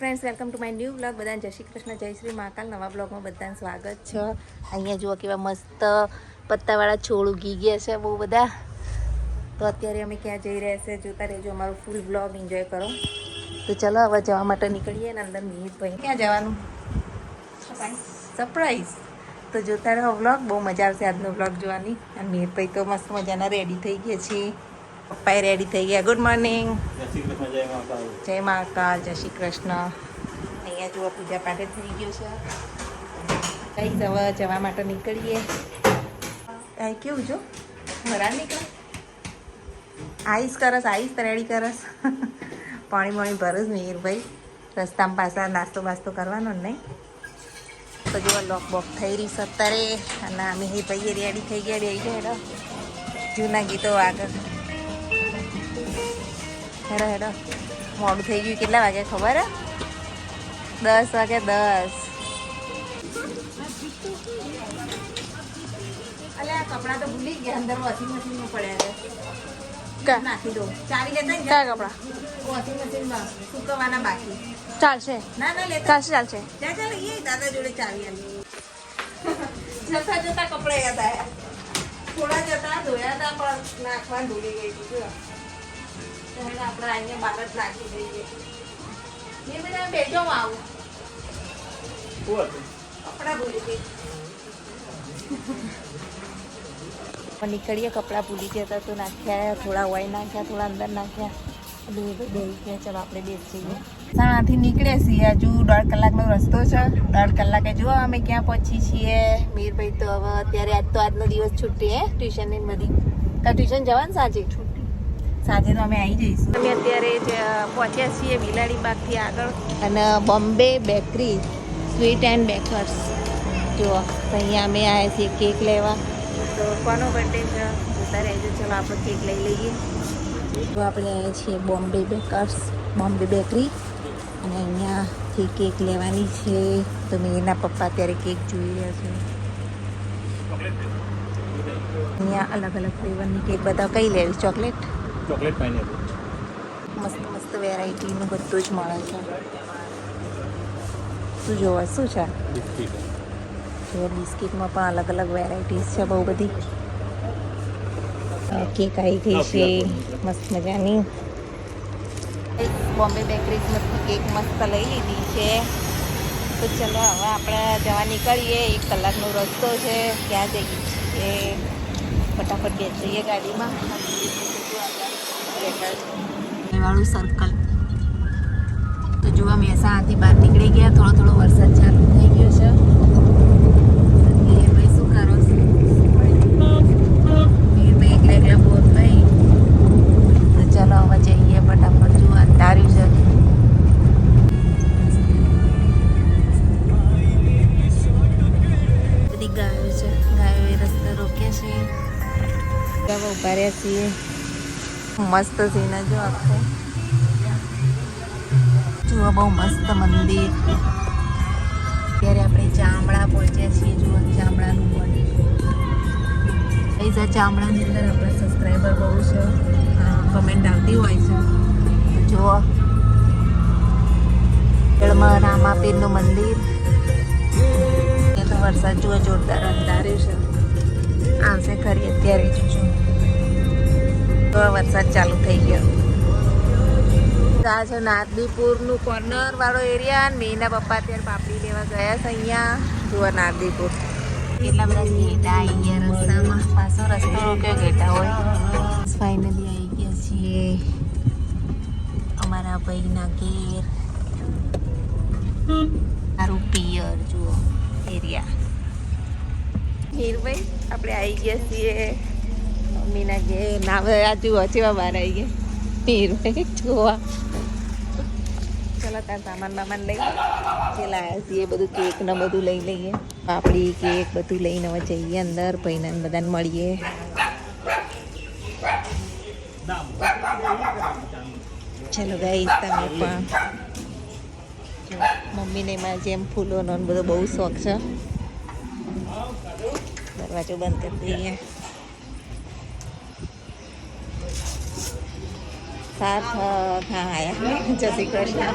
Friends welcome to my new blog. બધાને જય શ્રી કૃષ્ણ, જય શ્રી મહાકાલ. નવા બ્લોગમાં બધાને સ્વાગત છે. અહીંયા જુઓ કેવા મસ્ત પત્તાવાળા છોડ ઉગી ગયા છે બહુ બધા. તો અત્યારે અમે ક્યાં જઈ રહ્યા છે જોતા રહેજો, અમારું ફૂલ બ્લોગ એન્જોય કરો. તો ચલો હવે જવા માટે નીકળીએ ને અંદર મિહિરભાઈ ક્યાં જવાનું સરપ્રાઈઝ. તો જોતા રહો બ્લોગ, બહુ મજા આવશે આજનો બ્લોગ જોવાની. અને મિહિરભાઈ તો મસ્ત મજાના રેડી થઈ ગયા છે. પપ્પાએ રેડી થઈ ગયા. Good morning. જય મહાકાલ, જય શ્રી કૃષ્ણ. અહીંયા જુઓ પૂજા પાઠ થઈ ગયું છે. કઈ હવે જવા માટે નીકળીએ. આ કેવું જો મરાડ નીકળે. આઈસ કરસ, આઈસ રેડી કરસ. પાણી પાણી ભરસ મિહિરભાઈ. રસ્તામાં પાછા નાસ્તો બાસ્તો કરવાનો ને નહીં. તો જેવા લોક બોક થઈ રહી છે અત્યારે. અને મિહિરભાઈએ રેડી થઈ ગયા. બે હેડો જૂના ગીતો આગળ. હેડો હેડો, મોડું થઈ ગયું. કેટલા વાગે ખબર હે? 10 વાગે 10. અલે આ કપડાં તો ભૂલી ગયા અંદર વોશિંગ મશીનમાં પડ્યા છે. નાખી દો. ચાવી લેતા ને કયા કપડા? વોશિંગ મશીનમાં સુકવવાના બાકી. ચાલશે. ના ના લેતા ચાલશે ચાલશે. જા ચાલ, એ દાદા જોડે ચાવી આલી. જતા જતા કપડા યાદ આવ્યા. થોડા જતા ધોયા હતા પણ નાખવા ભૂલી ગઈ હતી. આપણે અહીંયા બહાર જ નાખી દઈએ. એ બધા બેઠો આવું કપડા ભૂલી ગઈ. નીકળીએ, કપડાં ભૂલી ગયા હતા તો નાખ્યા. થોડા ઓય નાખ્યા, થોડા અંદર નાખ્યા. બે ગયા. ચાલો આપણે બેસીએ. ત્યાંથી નીકળ્યા છીએ. હજુ 1.5 કલાકનો રસ્તો છે. 1.5 કલાકે જુઓ અમે ક્યાં પહોંચી છીએ. મિહિરભાઈ તો હવે અત્યારે આજનો દિવસ છૂટી હે ટ્યુશનની બધી. તો ટ્યુશન જવાનું સાંજે સાંજે તો અમે આવી જઈશું. અમે અત્યારે પહોંચ્યા છીએ બિલાડી બાગથી આગળ. અને Bombay bakery sweet and bakers જુઓ. તો અહીંયા અમે આવ્યા છીએ કેક લેવા. તો કોનો બર્થડે છે જોતા રહેજો. ચલો આપણે કેક લઈ લઈએ. તો આપણે આવ્યા છીએ બોમ્બે બેકર્સ, બોમ્બે બેકરી. અને અહીંયાથી કેક લેવાની છે. તો મેં એના પપ્પા અત્યારે કેક જોઈ રહ્યા છે. અહીંયા અલગ અલગ ફ્લેવરની કેક બધા. કઈ લેવી? Chocolate pineapple. મસ્ત મસ્ત વેરાયટીનું બધું જ મળે છે. શું જોવા શું છે? જો બિસ્કિટમાં પણ અલગ અલગ વેરાયટીઝ છે બહુ બધી. કેક આવી ગઈ છે મસ્ત મજાની. બોમ્બે બેકરીઝમાંથી કેક મસ્ત લઈ લીધી છે. તો ચલો હવે આપણે જવા નીકળીએ. 1 કલાકનો રસ્તો છે. ક્યાં જઈએ? ફટાફટ બેસીએ ગાડીમાં. વાળું સર્કલ. તો જોવા મહેસાણાથી બહાર નીકળી ગયા. થોડો થોડો વરસાદ ચાલુ થઈ ગયો છે. ભાઈ શું કરો છો? ભાઈ એકલા બોર થઈ. તો ચાલો હવે જઈએ ફટાફટ. જો અંધાર્યું છે. બધી ગાયો છે. ગાયો એ રસ્તા રોક્યા છે. ઉભા રહ્યા છીએ. મસ્ત સીન જો આખો. જુઓ બહુ મસ્ત મંદિર. ત્યારે આપણે ચામડા પહોંચ્યા છીએ. જુઓ ચામડાનું બોર્ડ. ચામડાની અંદર આપણા સબસ્ક્રાઈબર બહુ છે. કમેન્ટ આવતી હોય છે. જુઓ રામાપીરનું મંદિર. એ તો વરસાદ જુઓ જોરદાર અંધાર્યું છે. આવશે ખરી અત્યારે જોજો. તો વરસાદ ચાલુ થઈ ગયો. આ છે નારદીપુરનું કોર્નર વાળો એરિયા. અને મેના પપ્પા અત્યારે પાપડી લેવા ગયા છે અહીંયા. જુઓ નારદીપુર. કેટલા બધા ઘેટા આવી ગયા રસ્તામાં. પાછો રસ્તો રોક્યો ઘેટા હોય. ફાઇનલી આવી ગયા છીએ અમારા ભાઈના ઘેર. મારું પિયર જુઓ એરિયા. હીરભાઈ આપણે આવી ગયા છીએ મમ્મીના ઘેર. ના આ જુઓ જેવા બહાર આવી ગયા હીરભાઈ જોવા. ચલો ત્યાં સામાન બામાન લઈ જે લાવ્યા છીએ બધું. કેક ને બધું લઈ લઈએ. પાપડી કેક બધું લઈને હવે જઈએ અંદર. ભાઈને બધાને મળીએ. ચલો ગાઈસ તમે પણ. મમ્મીને એમાં જેમ ફૂલોનો બધો બહુ શોખ છે. દરવાજો બંધ કરી દઈએ. સાર્થક. હા આયા. જય શ્રી કૃષ્ણ.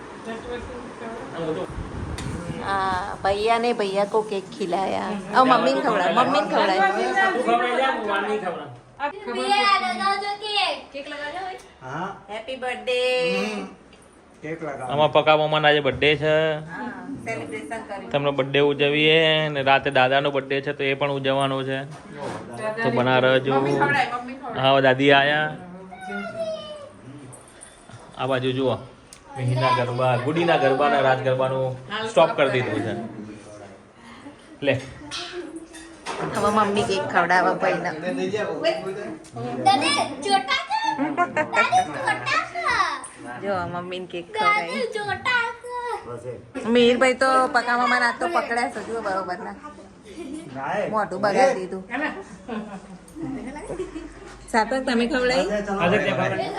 हाँ भैया ने भैया को केक खिलाया और मम्मी ने खवड़ा તું ખવડાવી જા, હું વાર નહીં ખવડાવું. હા हैप्पी बर्थडे કેક લગાવ આમાં પકા મમ્માનો આજે બર્થડે છે. सेलिब्रेशन करी તેમનો બર્થડે ઉજવીએ ને રાતે દાદાનો બર્થડે છે તો એ પણ ઉજવવાનો છે. તો બના રહેજો. હા દાદી આયા. આ બાજુ જુઓ મિહિના ગરબા, ગુડીના ગરબા ને રાજ ગરબાનું સ્ટોપ કરી દીધું છે. લે હવે મમ્મી કેક ખવડાવવા ભાઈને જો મમ્મીને કેક ખવડાવી મિહિરભાઈ તો પકા મામા ના તો પકડ્યા છે જુઓ બરોબર ના મોઢું બગાડી દીધું સાતક તમે ખવડાવી આજે તે ખવડાવી.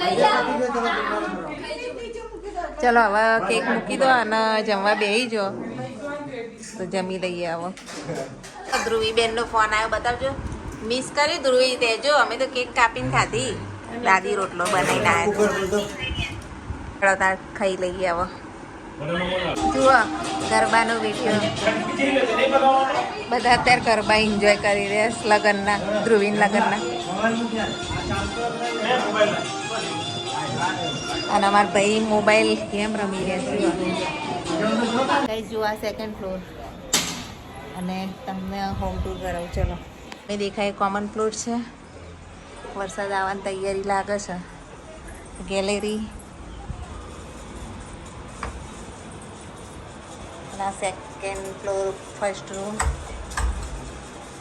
ચલો હવે કેક મૂકી દો અને જમવા બેસી જો તો જમી લઈએ હવે ધ્રુવી બેન નો ફોન આવ્યો બતાવજો મિસ કરી ધ્રુવી દેજો અમે તો કેક કાપીને ખાધી દાદી રોટલો બનાવીને આવ્યા ચલો તાર ખાઈ લઈએ હવે જુઓ ગરબાનો વિડીયો બધા અત્યારે ગરબા એન્જોય કરી રહ્યા છે લગ્નના ધ્રુવીન લગ્નના અને અમારા ભાઈ મોબાઈલ ગેમ રમી રહ્યા છે કઈ જોવા સેકન્ડ ફ્લોર અને તમને હોમ ટૂર કરાવું ચલો મેં દેખાય કોમન પ્લોટ છે વરસાદ આવવાની તૈયારી લાગે છે ગેલેરી અને આ second floor first room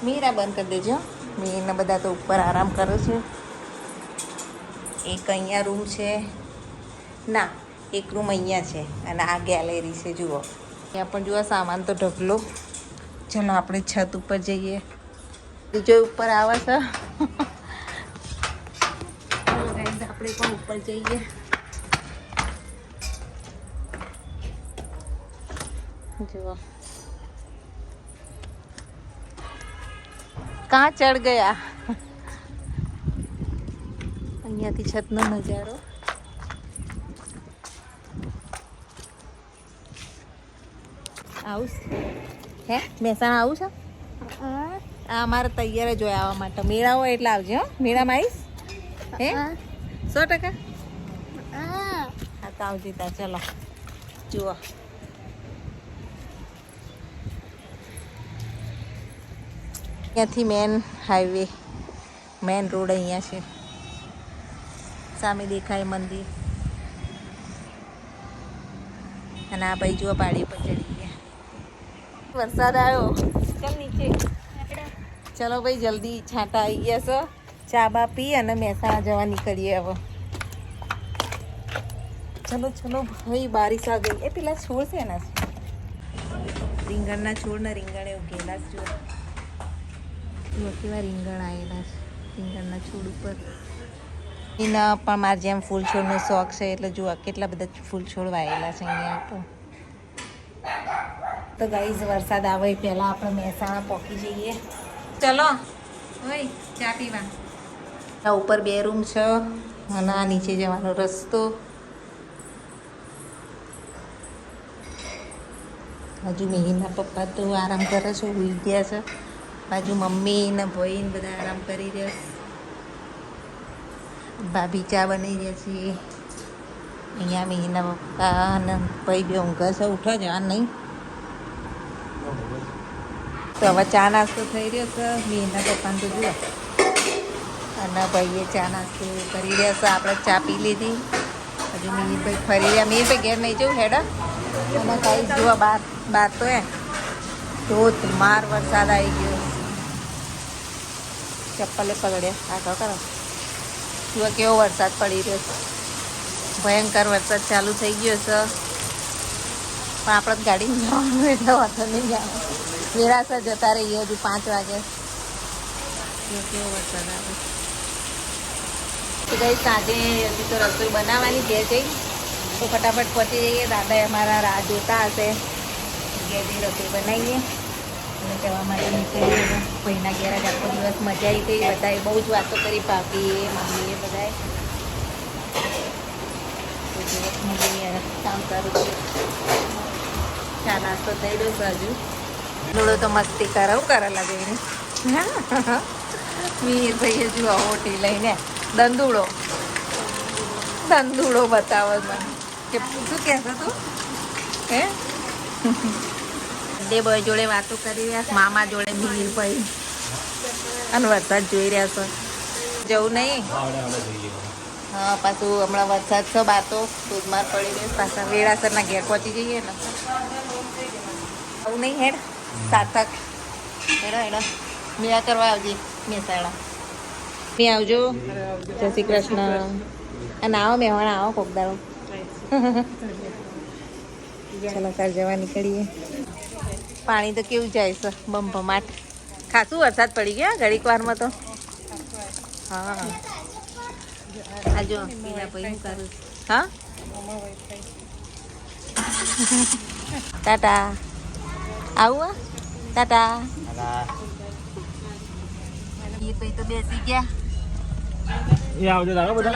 Meera બંધ કરી દેજો મીરને બધા તો ઉપર આરામ કરે છે એક અહીંયા રૂમ છે ના એક રૂમ અહીંયા છે અને આ ગેલેરી છે જુઓ ત્યાં પણ જુઓ સામાન તો ઢગલો ચલો આપણે છત ઉપર જઈએ બીજો ઉપર આવે છે આપણે પણ ઉપર જઈએ જુઓ कहाँ चढ़ गया અહીંયાથી છતનો નજારો આવું હે મહેસાણા આવું છે આ અમારે તૈયાર જ હોય આવવા માટે મેળા હોય એટલે આવજે હો મેળામાં આવીશ હે 100% હા તો આવજે તા ચલો જુઓ અહીંયાથી મેન હાઈવે મેન રોડ અહીંયા છે સામે દેખાય મંદિર અને આ ભાઈ જુઓ પાડી પર ચડી ગયા વરસાદ આવ્યો ચાલ નીચે ચલો ભાઈ જલ્દી છાંટા આવી ગયા છો ચા બા પી અને મહેસાણા જવા નીકળીએ હવે ચલો ચલો ભાઈ બારીશ આ ગઈ એ પેલા છોડ છે એના રીંગણના છોડ ને રીંગણે ઉગેલા જ જુઓ કેવા રીંગણ આવેલા છે રીંગણના છોડ ઉપર એના પણ મારે જેમ ફૂલ છોડનો શોખ છે એટલે જુઓ કેટલા બધા ફૂલ છોડ વાયેલા છે અહીંયા તો ગાઈઝ વરસાદ આવે પહેલાં આપણે મહેસાણા પહોંચી જઈએ ચલો ઓય ચા પીવા આ ઉપર 2 રૂમ છે અને આ નીચે જવાનો રસ્તો હજુ મિહિરના પપ્પા તો આરામ કરે છે સૂઈ ગયા છે બાજુ મમ્મી ને ભાઈ ને બધા આરામ કરી રહ્યા છે ભાભી ચા બનાવી રહ્યા છે અહીંયા મિહિરના પપ્પા અને ભાઈ બે ઊંઘે છે ઉઠો જ આ નહીં તો હવે ચા નાસ્તો થઈ રહ્યો છે મિહિરના પપ્પાને તો જુઓ અને ભાઈએ ચા નાસ્તો કરી રહ્યા છે આપણે ચા પી લીધી હજુ મિહિરભાઈ ફરી રહ્યા મિહિરભાઈ ઘેર નહીં જવું હેડા અને કાંઈ જુઓ બહાર તો ધોધમાર વરસાદ આવી ગયો ચપ્પલે પલળ્યા આગળ કરો જુઓ કેવો વરસાદ પડી રહ્યો છે ભયંકર વરસાદ ચાલુ થઈ ગયો છે પણ આપણે ગાડી જવાનું એટલે વાંધો નહીં જવાનું વેરાસર જતા રહીએ હજુ 5 વાગે કેવો વરસાદ આવે તો ગઈ સાંજે હજી તો રસોઈ બનાવવાની ઘેર જઈ તો ફટાફટ પહોંચી જઈએ દાદાએ અમારા રાહ જોતા હશે ઘેર જઈ રસોઈ બનાવીએ અને જવા માટે નીકળીએ ભાઈના ઘેર જ આખો દિવસ મજા આવી ગઈ બધાએ બહુ જ વાતો કરી ભાભીએ મમ્મીએ બધાએ તો કામ સારું છે. ચા નાસ્તો થઈ ગયો છે હજુ. લોડો તો મસ્તી કરે હું કરે લાગે એને. મીર ભાઈ હજુ હોટી લઈને દંદુડો બતાવો મને કે શું કહેતો તું હે બે બોય જોડે વાતો કરી રહ્યા મામા જોડે મીર ભાઈ અને વરસાદ જોઈ રહ્યા છો જવું નહીં. હા પાછું હમણાં વરસાદ છે બહાર તો ધોધમાર પડી રહ્યો પાછા વેળાસરના ઘેર પહોંચી જઈએ ને આવું નહીં હેડ સાર્થક હેડો મેળા કરવા આવજે મહેસાણા ત્યાં આવજો. જય શ્રી કૃષ્ણ. અને આવો મહેમાન આવો કોક દાડો. ચાલો તાર જવા નીકળીએ. પાણી તો કેવું જાય છે બમભમાટ. ખાસું વરસાદ પડી ગયા ઘડીક વારમાં તો. હા આ જો પીલા ભાઈ શું કરું. હા ટાટા આવું ટાટા. એ ભાઈ તો બેસી ગયા. એ આવજો દાદા બધા.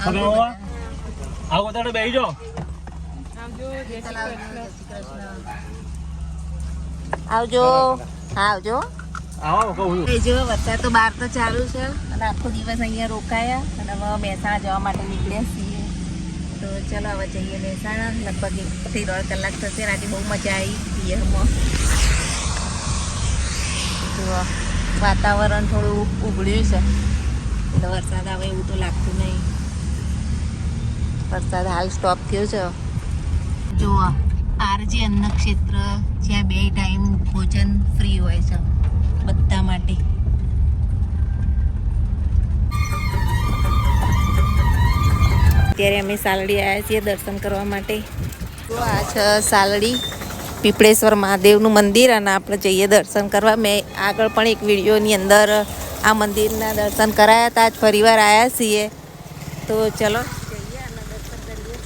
ચાલો આવજો. આવો તારે બેસી જાઓ. આવજો હા આવજો. આવો કહું જો વરસાદ તો બહાર તો ચાલુ છે અને આખો દિવસ અહીંયા રોકાયા અને હવે મહેસાણા જવા માટે નીકળ્યા છીએ. તો ચલો હવે જઈએ મહેસાણા. લગભગ 1 થી 1.5 કલાક થશે. રાતે બહુ મજા આવી પિયરમાં. જુઓ વાતાવરણ થોડું ઉઘડ્યું છે એટલે વરસાદ આવે એવું તો લાગતું નહીં. વરસાદ હાલ સ્ટોપ થયો છે. જુઓ આરજી અન્ન ક્ષેત્ર જ્યાં 2 ટાઈમ ભોજન ફ્રી હોય છે બધા માટે. અત્યારે અમે સાલડી આવ્યા છીએ દર્શન કરવા માટે. તો આ છે સાલડી પીપળેશ્વર મહાદેવનું મંદિર અને આપણે જઈએ દર્શન કરવા. મેં આગળ પણ એક વિડીયોની અંદર આ મંદિરના દર્શન કરાયા હતા. આજ ફરીવાર આવ્યા છીએ તો ચલો જઈએ આના દર્શન કરીએ.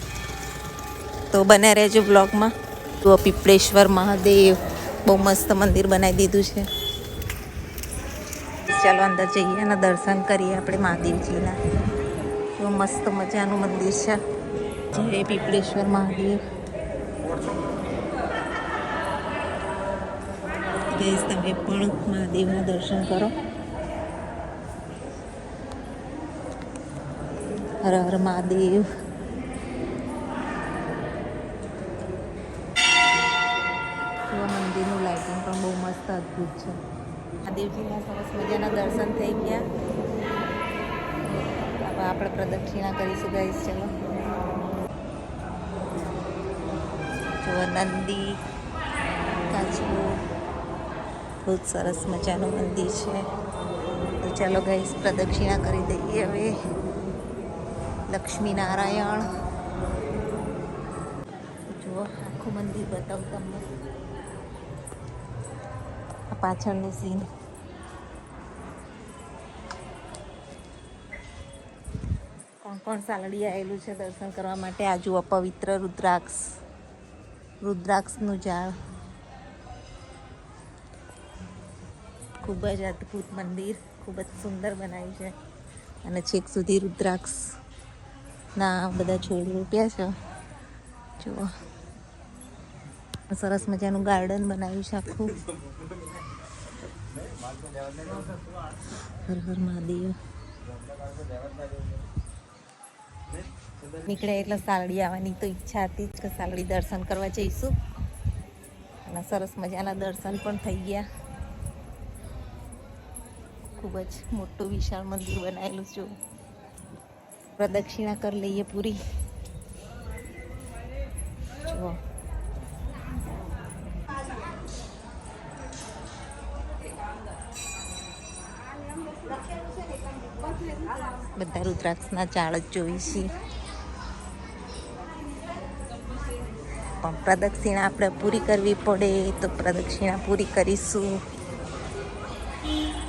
તો બને રહેજો બ્લોગમાં. તો પીપળેશ્વર મહાદેવ બહુ મસ્ત મંદિર બનાવી દીધું છે. ચાલો અંદર જઈએ અને દર્શન કરીએ આપણે મહાદેવજીના. તો મસ્ત મજાનું મંદિર છે. જય પીપળેશ્વર મહાદેવ. ગઈશ તમે પણ મહાદેવના દર્શન કરો. હર હર મહાદેવ. મંદિરનું લાઇટિંગ પણ બહુ મસ્ત અદ્ભુત છે. મહાદેવજીના સરસ મજાના દર્શન થઈ ગયા. હવે આપણે પ્રદક્ષિણા કરીશું ગાઈસ. ચલો જો નંદી કાચબો બહુ સરસ મજાનું મંદિર છે. તો ચાલો ગાઈસ પ્રદક્ષિણા કરી દઈએ હવે. લક્ષ્મી નારાયણ જુઓ આખું મંદિર બતાવું તમને. આ પાછળનું સીન. કોણ સાલડી આવેલું છે દર્શન કરવા માટે. આ જુઓ પવિત્ર રુદ્રાક્ષનું ઝાડ. ખૂબ જ અદ્ભુત મંદિર. ખૂબ જ સુંદર બનાવ્યું છે અને છેક સુધી રુદ્રાક્ષ ના બધા છોડ રોપ્યા છે. જુઓ સરસ મજાનું ગાર્ડન બનાવ્યું છે આખું. હર હર મહાદેવ. નીકળ્યા એટલે સાલડી આવવાની તો ઈચ્છા હતી કે સાલડી દર્શન કરવા જઈશું અને સરસ મજાના દર્શન પણ થઈ ગયા. ખૂબ જ મોટું વિશાળ મંદિર બનાવેલું છે. પ્રદક્ષિણા કરી લઈએ પૂરી. જુઓ બધા રુદ્રાક્ષના ઝાડ જ જોઈ છીએ. પણ પ્રદક્ષિણા આપણે પૂરી કરવી પડે તો પ્રદક્ષિણા પૂરી કરીશું.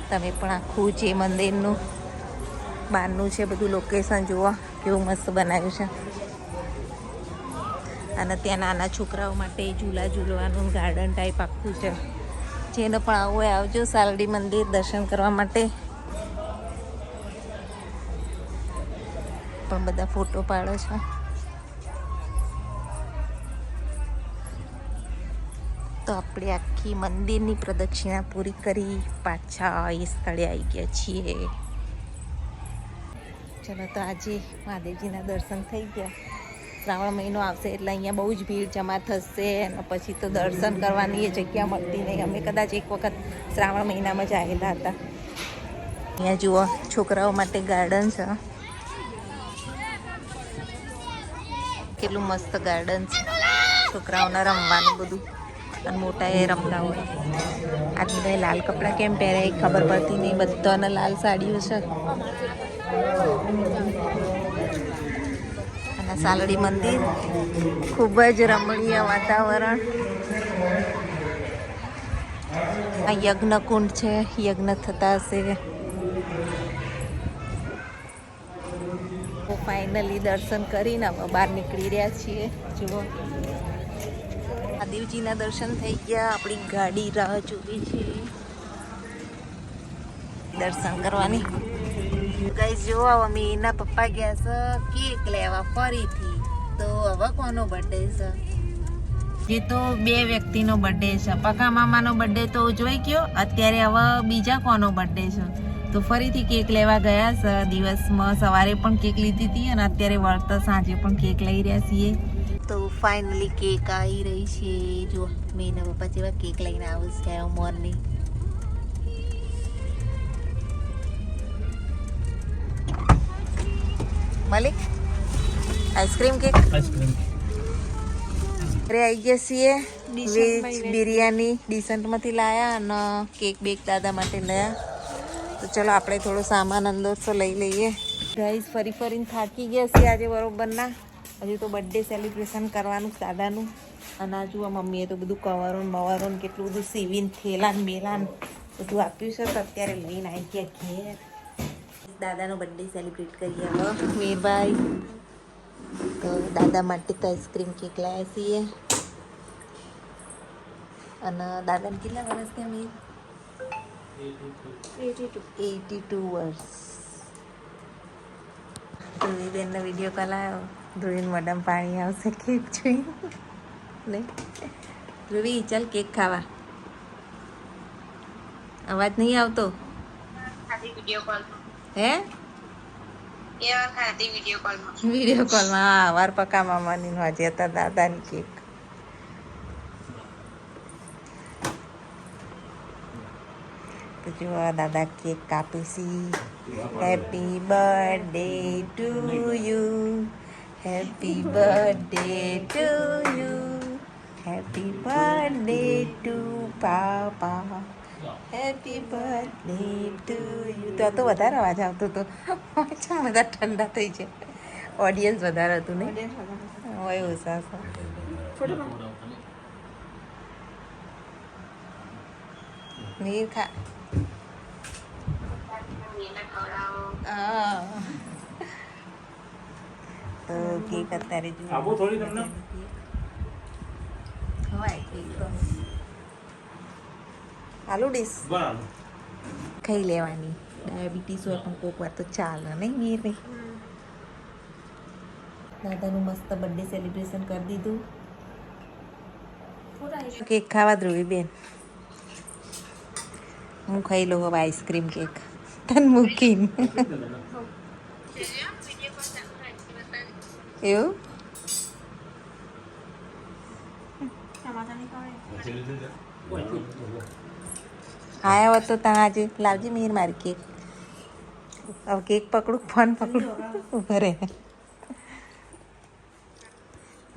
તમે પણ આખું જે મંદિરનું બહારનું છે બધું લોકેશન જુઓ કેવું મસ્ત બનાવ્યું છે. અને ત્યાં નાના છોકરાઓ માટે ઝૂલા ઝૂલવાનું ગાર્ડન ટાઈપ આખું છે. જેને પણ આવું હોય આવજો સાલડી મંદિર દર્શન કરવા માટે. પણ બધા ફોટો પાડે છે. તો આપણે આખી મંદિરની પ્રદક્ષિણા પૂરી કરી પાછા એ સ્થળે આવી ગયા છીએ. ચલો તો આજે મહાદેવજીના દર્શન થઈ ગયા. શ્રાવણ મહિનો આવશે એટલે અહીંયા બહુ જ ભીડ જમા થશે અને પછી તો દર્શન કરવાની એ જગ્યા મળતી નહીં. અમે કદાચ એક વખત શ્રાવણ મહિનામાં જ આવેલા હતા. અહીંયા જુઓ છોકરાઓ માટે ગાર્ડન છે. કેટલું મસ્ત ગાર્ડન છે. છોકરાઓને રમવાનું બધું અને મોટા એ રમતા હોય. આજ બધા લાલ કપડાં કેમ પહેરે ખબર પડતી નહીં. બધાને લાલ સાડીઓ છે. અને સાલડી મંદિર ખૂબ જ રમણીય વાતાવરણ. આ યજ્ઞ કુંડ છે. યજ્ઞ થતા હશે. ફાઇનલી દર્શન કરીને હવે બહાર નીકળી રહ્યા છીએ. જુઓ મહાદેવજીના દર્શન થઈ ગયા. આપણી ગાડી રાહ જોવી છે દર્શન કરવાની. ગાઈસ જો અમે એના પપ્પા ગયા છે કેક લેવા ફરીથી. તો હવે કોનો બર્થડે છે? જે તો 2 વ્યક્તિનો બર્થડે છે. પકા મામાનો બર્થડે તો ઉજવાઈ ગયો. અત્યારે હવે બીજા કોનો બર્થડે છે? તો ફરીથી કેક લેવા ગયા છે. દિવસમાં સવારે પણ કેક લીધી હતી અને અત્યારે વળતા સાંજે પણ કેક લઈ રહ્યા છીએ. તો ફાઇનલી કેક આવી રહી છે. જો મેં એના પપ્પા જેવા કેક લઈને આવું છે મોર્નિંગ. મલિક આઈસ્ક્રીમ કેક ઘરે આવી ગયા છીએ. વેજ બિરયાની ડિસન્ટમાંથી લાયા અને કેક બેક દાદા માટે લાયા. તો ચલો આપણે થોડો સામાન અંદર તો લઈ લઈએ. ગાઈસ ફરી ફરીને થાકી ગયા છીએ આજે બરોબરના. હજુ તો બર્થડે સેલિબ્રેશન કરવાનું દાદાનું. અને આ જુઓ મમ્મીએ તો બધું કવરોન બવરોન કેટલું બધું સીવીને થેલાન બેલાન બધું આપ્યું છે. તો અત્યારે લઈને આવી ગયા ઘેર. દાદાનો બર્થડે સેલિબ્રેટ કરીએ હવે મીરભાઈ. તો દાદા માટે તો આઈસ્ક્રીમ કેક લાવ્યા છીએ. અને દાદાને કેટલા વર્ષ થયા મીર? 82 વર્ષ. ધ્રુવી બેનનો વિડીયો કોલ આવ્યો. ધ્રુવીને મોઢામાં પાણી આવશે કેક જોઈ ને. ધ્રુવી ચાલ કેક ખાવા. અવાજ નહીં આવતો હે? વિડીયો કોલમાં હા વાર પકા મામાની આજે હતા દાદાની કેક. તો જો દાદા કેક કાપીશી. Happy birthday to you. Happy birthday to you. Happy birthday to papa. Happy birthday to you. તો વધારે અવાજ આવતો હતો. બધા ઠંડા થઈ છે. ઓડિયન્સ વધારે હતું ને હોય ઓછા. નીર ખા. તો કેક અત્યારે ખવાય કેક તો આલુ ડીશ ખાઈ લેવાની. ડાયાબિટીસ હોય પણ કોક વાર તો ચાલે નહીં મીરભાઈ? દાદાનું મસ્ત બર્થડે સેલિબ્રેશન કરી દીધું. કેક ખાવા ધ્રુવી બેન. હું ખાઈ લઉં હવે આઈસ્ક્રીમ કેક તને મૂકીને. એવું આયા હોત તો ત્યાં આજે લાવજે મીર મારી કેક. હવે કેક પકડું ફોન પકડું ઉભા રહે.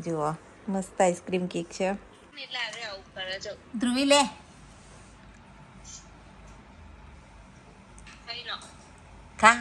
જુઓ મસ્ત આઈસ્ક્રીમ કેક છે. ધ્રુવી લે ખા.